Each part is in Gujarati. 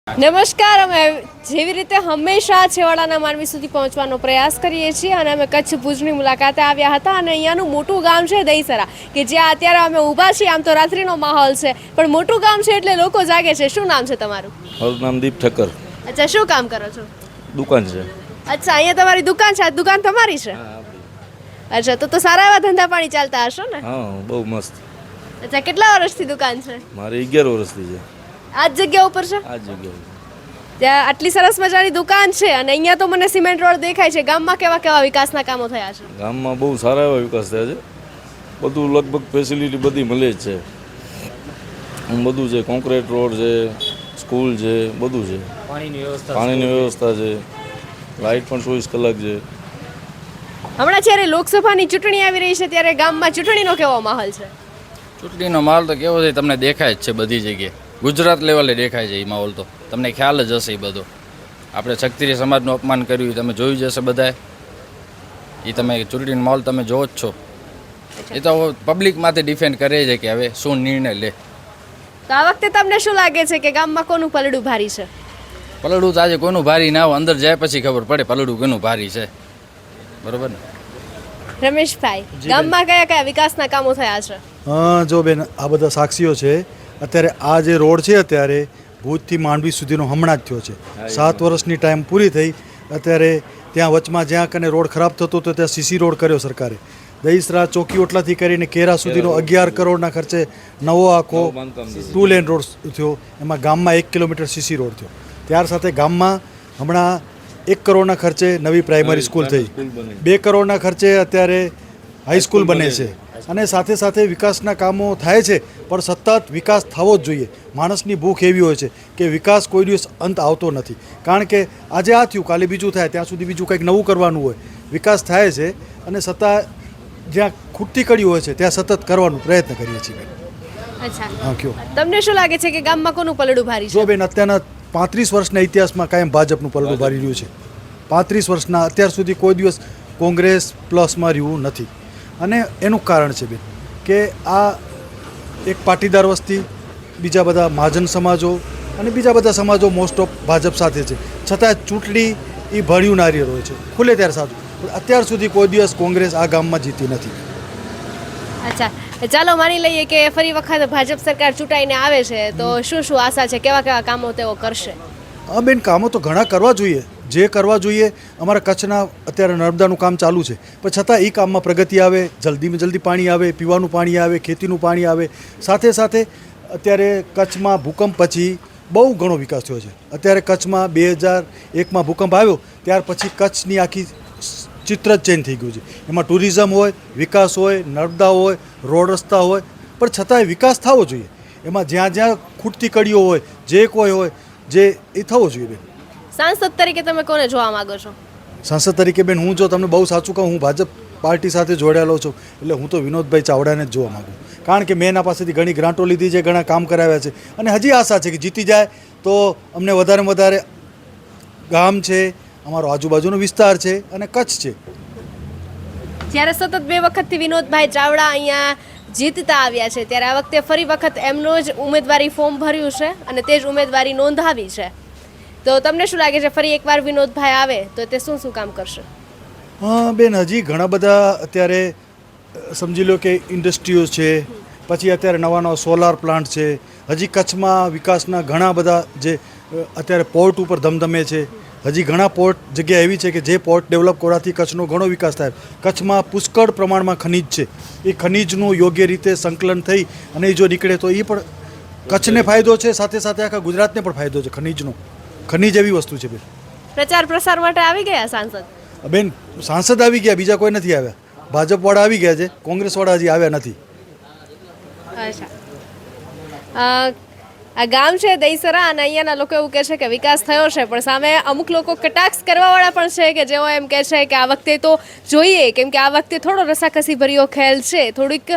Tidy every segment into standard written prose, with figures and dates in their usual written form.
નમસ્કાર. અમે જેવી રીતે હંમેશા છેવાડાના માનવી સુધી પહોંચવાનો પ્રયાસ કરીએ છીએ અને અમે કચ્છ ભુજની મુલાકાતે આવ્યા હતા અને અહીંયાનું મોટું ગામ છે દહીસરા કે જ્યાં અત્યારે અમે ઊભા છીએ. આમ તો રાત્રિનો માહોલ છે પણ મોટું ગામ છે એટલે લોકો જાગે છે. શું નામ છે તમારું? મારું નામ દીપ ઠક્કર. અચ્છા, શું કામ કરો છો? દુકાન છે. અચ્છા, અહીંયા તમારી દુકાન છે. આ દુકાન તમારી છે? અચ્છા, તો સારા એવા ધંધા પાણી ચાલતા હશો ને? હા, બહુ મસ્ત. અચ્છા, કેટલા વર્ષથી દુકાન છે? મારે 11 વર્ષથી છે. આ જ જગ્યા ઉપર છે? આ જગ્યાએ ત્યાં આટલી સરસ મજાની દુકાન છે અને અહીંયા તો મને સિમેન્ટ રોડ દેખાય છે. ગામમાં કેવા કેવા વિકાસના કામો થયા છે? ગામમાં બહુ સારા એવા વિકાસ થયા છે. બધું લગભગ ફેસિલિટી બધી મળે જ છે. બધું છે, કોન્ક્રીટ રોડ છે, સ્કૂલ છે, બધું છે. પાણીની વ્યવસ્થા છે, લાઇટ પણ 24 કલાક છે. હમણાં જ્યારે લોકસભાની ચૂંટણી આવી રહી છે ત્યારે ગામમાં ચૂંટણીનો કેવો માહોલ છે? ચૂંટણીનો માહોલ તો કેવો છે તમને દેખાય જ છે. બધી જગ્યાએ ગુજરાત લેવલે દેખાય છે એ માહોલ. તો તમને ખ્યાલ જ હશે. એ બધો આપણે ક્ષત્રિય સમાજનું અપમાન કર્યું તમે જોયું જ હશે બધાએ. એ તમે ચૂંટણીનો માહોલ તમે જોવો જ છો. એ તો પબ્લિકમાંથી ડિફેન્ડ કરે છે કે હવે શું નિર્ણય લે. તો આ વખતે તમને શું લાગે છે કે ગામમાં કોનું પલડું ભારી છે? પલડું તો આજે કોઈનું ભારી ના હોય, અંદર જાય પછી ખબર પડે પલડું કોનું ભારી છે. બરોબર ને રમેશભાઈ, ગામમાં કયા કયા વિકાસના કામો થયા છે? જો બેન, આ બધા સાક્ષીઓ છે. અત્યારે આ જે રોડ છે અત્યારે ભુજથી માંડવી સુધીનો હમણાં જ થયો છે. 7 વર્ષની ટાઈમ પૂરી થઈ. અત્યારે ત્યાં વચમાં જ્યાં કને રોડ ખરાબ થતો તો ત્યાં સીસી રોડ કર્યો સરકારે. દહીસરા ચોકી ઓટલાથી કરીને કેરા સુધીનો 11 કરોડના ખર્ચે નવો આખો 2 લેન રોડ થયો. એમાં ગામમાં 1 કિલોમીટર સીસી રોડ થયો. ત્યાર સાથે ગામમાં હમણાં 1 કરોડના ખર્ચે નવી પ્રાઇમરી સ્કૂલ થઈ. 2 કરોડના ખર્ચે અત્યારે હાઈસ્કૂલ બને છે. અને સાથે સાથે વિકાસના કામો થાય છે પણ સતત વિકાસ થવો જ જોઈએ. માણસની ભૂખ એવી હોય છે કે વિકાસ કોઈ દિવસ અંત આવતો નથી. કારણ કે આજે આ થયું કાલે બીજું થાય, ત્યાં સુધી બીજું કંઈક નવું કરવાનું હોય. વિકાસ થાય છે અને સત્તા જ્યાં ખૂટતી કડી હોય છે ત્યાં સતત કરવાનો પ્રયત્ન કરીએ છીએ. અચ્છા, હા, કયો તમને શું લાગે છે કે ગામમાં કોનું પલડું ભારી છે? જો બેન, અત્યારના 35 વર્ષના ઇતિહાસમાં કાયમ ભાજપનું પલડું ભારી રહ્યું છે. 35 વર્ષના અત્યાર સુધી કોઈ દિવસ કોંગ્રેસ પ્લસમાં રહ્યું નથી. અને એનું કારણ છે બેન કે આ એક પાટીદાર વસ્તી, બીજા બધા મહાજન સમાજો અને બીજા બધા સમાજો મોસ્ટ ઓફ ભાજપ સાથે છે. છતાં ચૂંટણી એ ભળ્યું નારિયેળ હોય છે, ખુલે ત્યારે સાચું. અત્યાર સુધી કોઈ દિવસ કોંગ્રેસ આ ગામમાં જીતી નથી. અચ્છા, ચાલો માની લઈએ કે ફરી વખત ભાજપ સરકાર ચૂંટાઈને આવે છે તો શું શું આશા છે? કેવા કેવા કામો તેઓ કરશે? હા બેન, કામો તો ઘણા કરવા જોઈએ. જે કરવા જોઈએ, અમારા કચ્છના અત્યારે નર્મદાનું કામ ચાલુ છે પણ છતાં એ કામમાં પ્રગતિ આવે, જલ્દીમાં જલ્દી પાણી આવે, પીવાનું પાણી આવે, ખેતીનું પાણી આવે. સાથે સાથે અત્યારે કચ્છમાં ભૂકંપ પછી બહુ ઘણો વિકાસ થયો છે. અત્યારે કચ્છમાં 2001માં ભૂકંપ આવ્યો ત્યાર પછી કચ્છની આખી ચિત્ર જ ચેન્જ થઈ ગયું છે. એમાં ટુરિઝમ હોય, વિકાસ હોય, નર્મદા હોય, રોડ રસ્તા હોય, પણ છતાંય વિકાસ થવો જોઈએ. એમાં જ્યાં જ્યાં ખૂટતી કડીઓ હોય, જે કોઈ હોય, જે એ થવો જોઈએ. બેન, સાંસદ તરીકે તમે કોને જોવા માંગો છો? સાંસદ તરીકે બેન, હું જો તમને બહુ સાચું કહું, હું ભાજપ પાર્ટી સાથે જોડાયેલો છું એટલે હું તો વિનોદભાઈ ચાવડાને જ જોવા માગું. કારણ કે મેં એના પાસેથી ઘણી ગ્રાન્ટો લીધી છે, ઘણા કામ કરાવ્યા છે અને હજી આશા છે કે જીતી જાય તો અમને વધારેમાં વધારે ગામ છે, અમારો આજુબાજુનો વિસ્તાર છે અને કચ્છ છે. જ્યારે સતત 2 વખતથી વિનોદભાઈ ચાવડા અહીંયા જીતતા આવ્યા છે ત્યારે આ વખતે ફરી વખત એમનો જ ઉમેદવારી ફોર્મ ભર્યું છે અને તે જ ઉમેદવારી નોંધાવી છે. તો તમને શું લાગે છે ફરી એકવાર વિનોદભાઈ આવે તો તે શું શું કામ કરશે? હા બેન, હજી ઘણા બધા અત્યારે સમજી લો કે ઇન્ડસ્ટ્રીઓ છે, પછી અત્યારે નવા નવા સોલાર પ્લાન્ટ છે. હજી કચ્છમાં વિકાસના ઘણા બધા જે અત્યારે પોર્ટ ઉપર ધમધમે છે. હજી ઘણા પોર્ટ જગ્યા એવી છે કે જે પોર્ટ ડેવલપ કરવાથી કચ્છનો ઘણો વિકાસ થાય. કચ્છમાં પુષ્કળ પ્રમાણમાં ખનિજ છે. એ ખનિજનું યોગ્ય રીતે સંકલન થઈ અને જો નીકળે તો એ પણ કચ્છને ફાયદો છે, સાથે સાથે આખા ગુજરાતને પણ ફાયદો છે. ખનિજ એવી વસ્તુ છે બેન. પ્રચાર પ્રસાર માટે આવી ગયા સાંસદ? બેન, સાંસદ આવી ગયા, બીજા કોઈ નથી આવ્યા. ભાજપવાળા આવી ગયા છે, કોંગ્રેસવાળા હજી આવ્યા નથી. અચ્છા, આ ગામ છે દહીસરા અને અહીંયાના લોકો એવું કહે છે કે વિકાસ થયો છે પણ સામે અમુક લોકો કટાક્ષ કરવાવાળા પણ છે કે જેઓ એમ કહે છે કે આ વખતે તો જોઈએ, કેમ કે આ વખતે થોડો રસાકસી ભર્યો ખેલ છે, થોડીક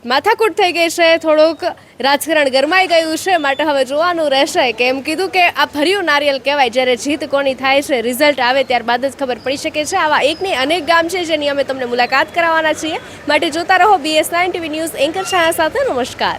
માથાકૂટ થઈ ગઈ છે, થોડુંક રાજકારણ ગરમાઈ ગયું છે. માટે હવે જોવાનું રહેશે કે એમ કીધું કે આ ભર્યું નારિયેલ કહેવાય. જ્યારે જીત કોની થાય છે, રિઝલ્ટ આવે ત્યારબાદ જ ખબર પડી શકે છે. આવા એક નહીં અનેક ગામ છે જેની અમે તમને મુલાકાત કરાવવાના છીએ. માટે જોતા રહો BS9 TV ન્યૂઝ એન્કર છાયા સાથે. નમસ્કાર.